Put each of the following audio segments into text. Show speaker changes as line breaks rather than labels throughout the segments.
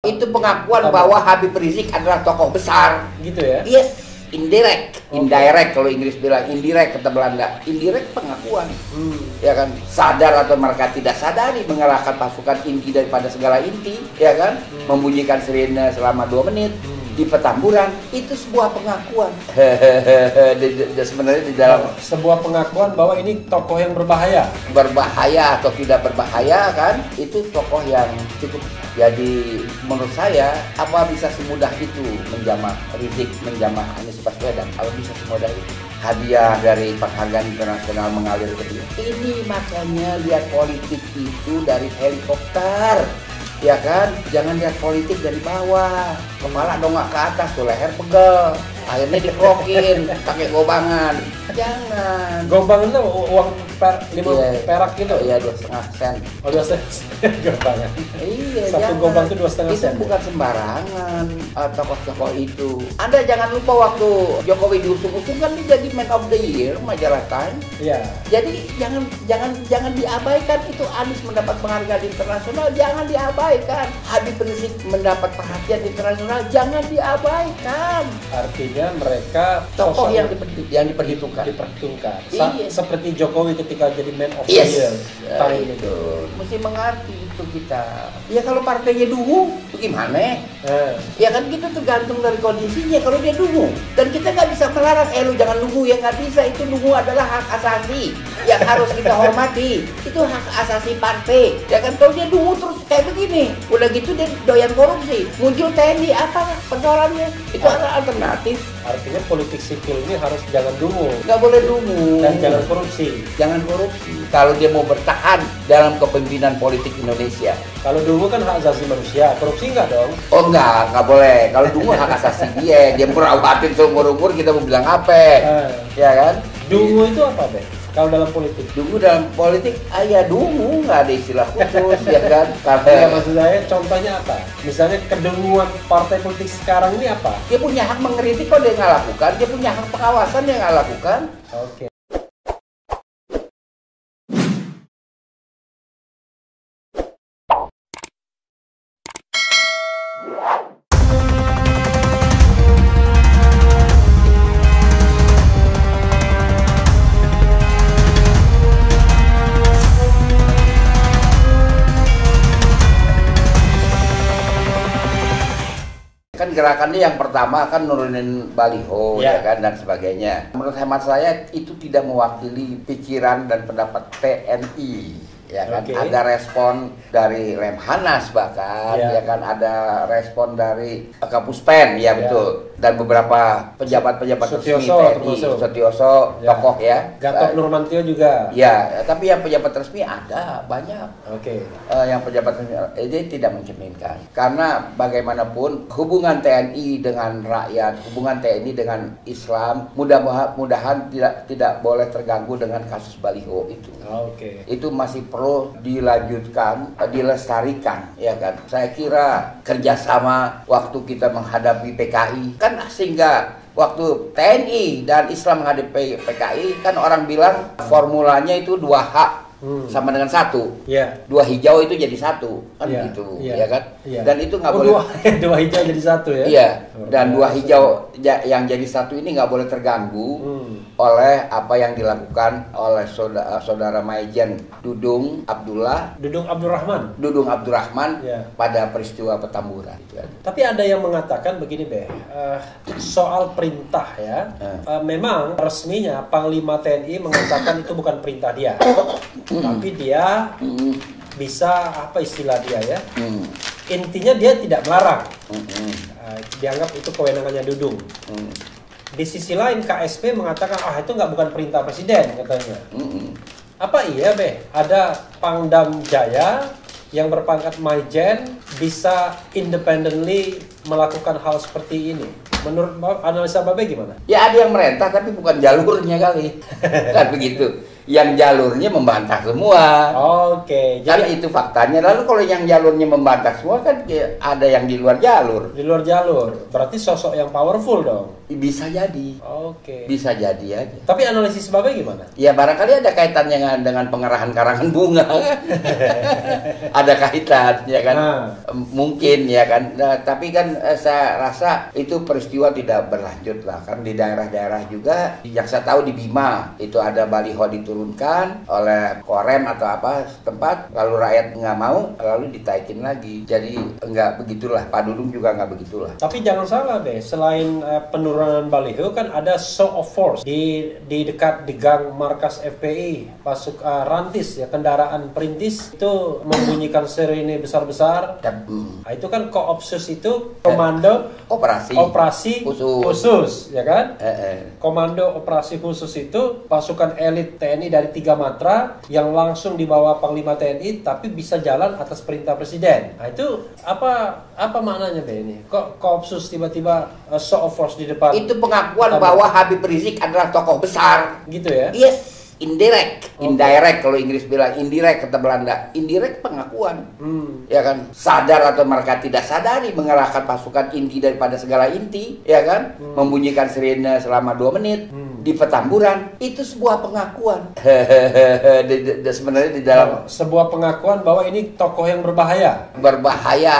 Itu pengakuan bahwa Habib Rizik adalah tokoh besar.
Gitu ya?
Yes. Indirect kalau Inggris bilang indirect kata Belanda, indirect pengakuan, ya kan, sadar atau mereka tidak sadari mengalahkan pasukan inti daripada segala inti, ya kan, membunyikan sirene selama 2 menit di Petamburan, itu sebuah pengakuan. Sebenarnya di dalam
sebuah pengakuan bahwa ini tokoh yang berbahaya
atau tidak berbahaya kan, itu tokoh yang cukup. Jadi menurut saya apa bisa semudah itu menjamah Rizik, menjamah Anies Baswedan? Kalau bisa semudah itu, hadiah dari penghargaan internasional mengalir ke dia. Ini makanya lihat politik itu dari helikopter, ya kan? Jangan lihat politik dari bawah. Kepala dongak ke atas tuh, leher pegel, akhirnya dikrokin pakai gobangan. Jangan.
Gobang itu uang perak gitu?
Iya, 2,5 sen.
Oh, 2 sen. Gobangan.
Iya,
satu
jangan.
gobang itu 2,5 sen.
Itu bukan sembarangan tokoh-tokoh itu. Anda jangan lupa waktu Jokowi diusung-usung kan dia jadi Man of the Year majalah Time.
Iya.
Jadi jangan diabaikan itu. Anies mendapat penghargaan internasional, jangan diabaikan. Habib Rizik mendapat perhatian internasional, jangan diabaikan.
Artinya mereka
tokoh yang diperhitungkan.
Iya. Seperti Jokowi ketika jadi Man of the
Yes.
Year.
Time itu mesti mengerti itu kita. Ya kalau partainya dungu, itu gimana? Ya kan kita tergantung dari kondisinya. Kalau dia dungu dan kita nggak bisa melarang, lu jangan dungu, ya nggak bisa. Itu dungu adalah hak asasi yang harus kita hormati. Itu hak asasi partai. Ya kan kalau dia dungu terus kayak begini, udah gitu dia doyan korupsi, muncul TNI, apa persoalannya? Itu adalah alternatif.
Artinya politik sipil ini harus jangan dungu.
Nggak boleh dungu.
Dan jangan korupsi.
Jangan korupsi. Kalau dia mau bertahan dalam kepemimpinan politik Indonesia.
Kalau dungu kan hak asasi manusia, korupsi enggak dong?
Oh nggak boleh. Kalau dungu hak asasi dia merawatin seumur umur, kita mau bilang apa? Ya kan?
Dungu itu apa deh? Kalau dalam politik?
Dungu dalam politik, ya dungu, nggak ada istilah khusus, ya kan?
Ya, maksud saya contohnya apa? Misalnya kedunguan partai politik sekarang ini apa?
Dia punya hak mengkritik kok dia nggak lakukan, dia punya hak pengawasan dia nggak lakukan.
Oke.
Kan gerakannya yang pertama kan nurunin baliho, ya kan, dan sebagainya. Menurut hemat saya itu tidak mewakili pikiran dan pendapat TNI. Ya kan, ada respon dari Lemhanas bahkan, ya kan, ada respon dari Kapuspen, ya betul, dan beberapa pejabat-pejabat resmi TNI, Sutioso, tokoh ya,
Gatot Nurmantio juga.
Ya, tapi yang pejabat resmi ada banyak.
Oke.
Yang pejabat resmi ini tidak mencerminkan, karena bagaimanapun hubungan TNI dengan rakyat, hubungan TNI dengan Islam, mudah-mudahan tidak boleh terganggu dengan kasus baliho itu.
Oke.
Itu masih perlu dilanjutkan, dilestarikan, ya kan. Saya kira kerjasama waktu kita menghadapi PKI kan, sehingga waktu TNI dan Islam menghadapi PKI kan orang bilang formulanya itu 2 hak sama dengan 1. 2 hijau itu jadi 1 kan, gitu, ya kan. Dan itu nggak boleh
2 hijau jadi 1 ya.
Iya. Dan 2 hijau yang jadi 1 ini nggak boleh terganggu oleh apa yang dilakukan oleh saudara Maijen Dudung Abdurrahman pada peristiwa Petamburan.
Tapi ada yang mengatakan begini, soal perintah ya, memang resminya Panglima TNI mengatakan itu bukan perintah dia, tapi dia bisa, apa istilah dia ya, intinya dia tidak melarang, dianggap itu kewenangannya Dudung. Di sisi lain KSP mengatakan itu bukan perintah presiden katanya. Apa iya ada Pangdam Jaya yang berpangkat Maijen bisa independently melakukan hal seperti ini? Menurut analisa Babe gimana?
Ya ada yang merentah tapi bukan jalurnya kali. Kan begitu. yang jalurnya membantah semua.
Oke,
Kan
jadi
itu faktanya. Lalu kalau yang jalurnya membantah semua kan ada yang di luar jalur.
di luar jalur, berarti sosok yang powerful dong.
Bisa jadi.
Oke.
Bisa jadi aja.
Tapi analisis Babe gimana?
Ya barangkali ada kaitannya dengan pengerahan karangan bunga. Ada kaitan ya kan. Mungkin ya kan. Nah, tapi kan saya rasa itu peristiwa tidak berlanjut lah kan di daerah-daerah juga. Yang saya tahu di Bima itu ada baliho diturunkan oleh Korem atau apa setempat, lalu rakyat nggak mau, lalu ditaikin lagi. Jadi nggak begitulah. Pak Dudung juga nggak begitulah.
Tapi jangan salah deh, selain penurunan baliho kan ada show of force di dekat di gang markas FPI, pasuk Rantis ya, kendaraan perintis itu membunyikan sirene besar-besar. Nah, itu kan Koopsus itu komando operasi khusus ya kan? Komando operasi khusus itu pasukan elit TNI dari 3 matra yang langsung di bawah Panglima TNI tapi bisa jalan atas perintah presiden. Nah, itu apa maknanya Be ini? Kok Koopsus tiba-tiba show of force di depan?
Itu pengakuan bahwa Habib Rizik adalah tokoh besar.
Gitu ya?
Yes. Indirect kalau Inggris bilang indirect kata Belanda, indirect pengakuan, ya kan, sadar atau mereka tidak sadari mengerahkan pasukan inti daripada segala inti, ya kan, membunyikan sirene selama 2 menit di Petamburan, itu sebuah pengakuan. Sebenarnya di dalam
sebuah pengakuan bahwa ini tokoh yang berbahaya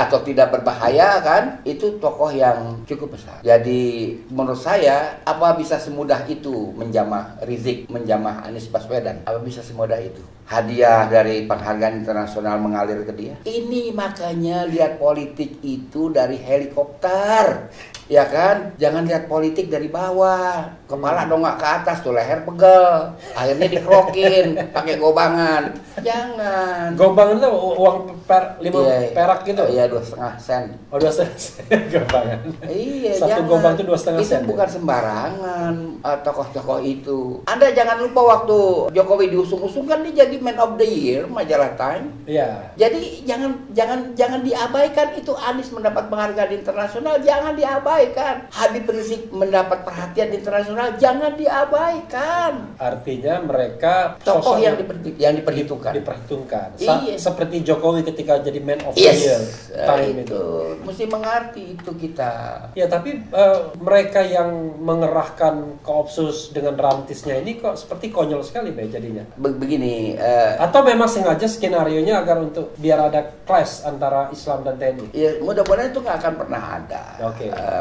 atau tidak berbahaya kan, itu tokoh yang cukup besar. Jadi menurut saya apa bisa semudah itu menjamah Rizik, menjamah Anies Baswedan? Apa bisa semudah itu? Hadiah dari penghargaan internasional mengalir ke dia. Ini makanya lihat politik itu dari helikopter, ya kan? Jangan lihat politik dari bawah. Kepala dongak ke atas tuh, leher pegel. Akhirnya dikerokin pakai gobangan. Jangan.
Gobangan itu uang 5 perak gitu?
Iya, 2,5 sen.
Oh, 2,5 sen gobangan.
Iya,
satu gobang itu 2,5 sen.
Itu bukan sembarangan tokoh-tokoh itu. Anda jangan lupa waktu Jokowi diusung-usung kan dia jadi Man of the Year majalah Time.
Iya.
Jadi jangan diabaikan itu. Anies mendapat penghargaan internasional, jangan diabaikan. Habib Rizik mendapat perhatian internasional, jangan diabaikan.
Artinya mereka
tokoh yang diperhitungkan.
Iya. Seperti Jokowi ketika jadi Man of the Year Time itu.
Mesti mengerti itu kita.
Ya, tapi mereka yang mengerahkan Koopsus dengan Rantisnya ini kok seperti konyol sekali Be jadinya.
Begini.
Atau memang sengaja skenarionya agar untuk biar ada clash antara Islam dan TNI?
Ya, mudah-mudahan itu nggak akan pernah ada.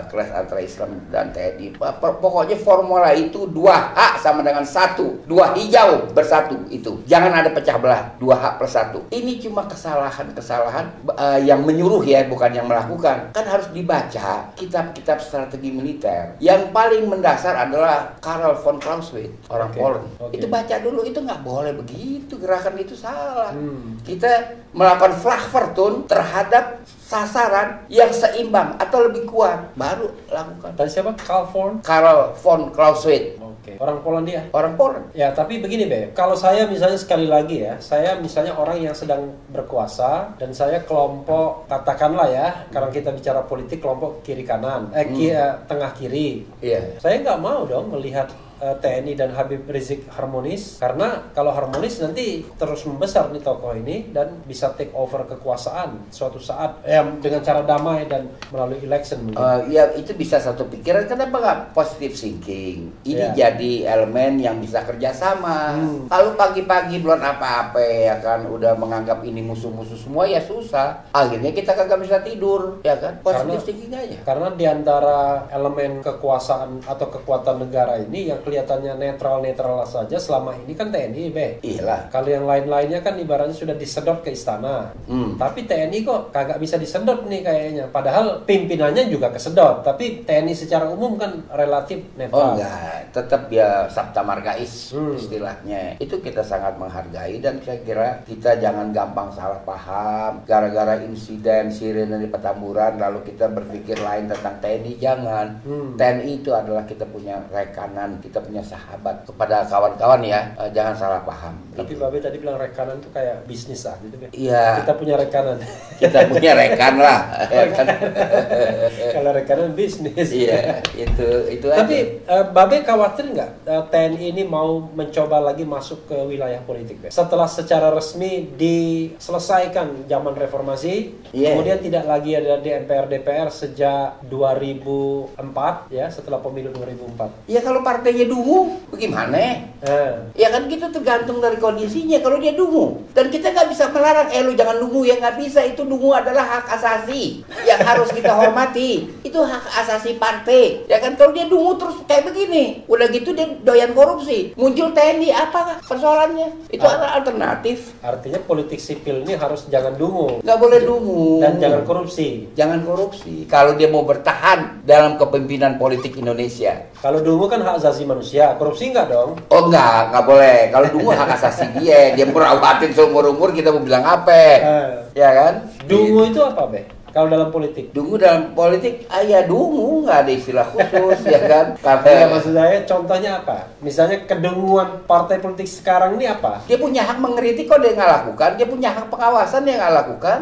Clash antara Islam dan TNI. Pokoknya formula itu 2H sama dengan 1. 2 hijau bersatu itu. Jangan ada pecah belah. 2H plus 1. Ini cuma kesalahan yang menyuruh ya, bukan yang melakukan. Kan harus dibaca kitab-kitab strategi militer. Yang paling mendasar adalah Karl von Clausewitz, orang Poland. Itu baca dulu, itu nggak boleh begitu, gerakan itu salah. Kita melakukan Flachvertun terhadap sasaran yang seimbang atau lebih kuat, baru lakukan.
Tadi siapa?
Karl von Clausewitz.
Orang Polandia.
Orang Poland.
Ya, tapi begini Be, kalau saya misalnya sekali lagi ya, saya misalnya orang yang sedang berkuasa dan saya kelompok, katakanlah ya, karena kita bicara politik kelompok kiri kanan, tengah kiri.
Iya.
Saya nggak mau dong melihat TNI dan Habib Rizik harmonis, karena kalau harmonis nanti terus membesar nih tokoh ini dan bisa take over kekuasaan suatu saat dengan cara damai dan melalui election mungkin.
Ya itu bisa satu pikiran. Kenapa nggak positive thinking? Ini jadi elemen yang bisa kerjasama. Kalau pagi-pagi belum apa-apa ya kan, udah menganggap ini musuh-musuh semua, ya susah. Akhirnya kita kagak bisa tidur, ya kan? Positive thinking aja.
Karena diantara elemen kekuasaan atau kekuatan negara ini yang kelihatannya netral saja selama ini kan TNI Be.
Iyalah.
Kalau yang lain-lainnya kan ibaratnya sudah disedot ke istana. Tapi TNI kok kagak bisa disedot nih kayaknya. Padahal pimpinannya juga kesedot. Tapi TNI secara umum kan relatif netral.
Oh enggak, tetap ya sabta margais istilahnya. Itu kita sangat menghargai dan saya kira kita jangan gampang salah paham gara-gara insiden sirene di Petamburan lalu kita berpikir lain tentang TNI. Jangan. TNI itu adalah kita punya rekanan, kita kita punya sahabat. Kepada kawan-kawan ya, jangan salah paham.
Tapi Babe tadi bilang rekanan tuh kayak bisnis lah gitu.
Iya.
Kita punya rekanan.
Kita punya rekan lah.
Kalau rekanan bisnis.
Iya, itu aja.
Tapi Babe khawatir nggak TNI ini mau mencoba lagi masuk ke wilayah politik, Be? Setelah secara resmi diselesaikan zaman reformasi, kemudian tidak lagi ada di MPR-DPR sejak 2004 ya, setelah pemilu 2004.
Ya kalau partainya dungu, bagaimana? Ya kan kita tergantung dari kondisinya. Kalau dia dungu, dan kita nggak bisa melarang, lu jangan dungu, ya nggak bisa. Itu dungu adalah hak asasi yang harus kita hormati. Itu hak asasi partai. Ya kan kalau dia dungu terus kayak begini, udah gitu dia doyan korupsi, muncul TNI, apa persoalannya? Itu adalah alternatif.
Artinya politik sipil ini harus jangan dungu.
Nggak boleh dungu.
Dan jangan korupsi.
Jangan korupsi. Kalau dia mau bertahan dalam kepemimpinan politik Indonesia.
Kalau dungu kan hak asasi manusia, korupsi nggak dong?
Oh nggak boleh. Kalau dungu hak asasi dia merawatin seumur umur, kita mau bilang apa? Ya kan?
Dungu itu apa, Be? Kalau dalam politik?
Dungu dalam politik, ya dungu, nggak ada istilah khusus, ya kan?
Ya, maksud saya contohnya apa? Misalnya kedunguan partai politik sekarang ini apa?
Dia punya hak mengkritik kok dia nggak lakukan, dia punya hak pengawasan dia nggak lakukan.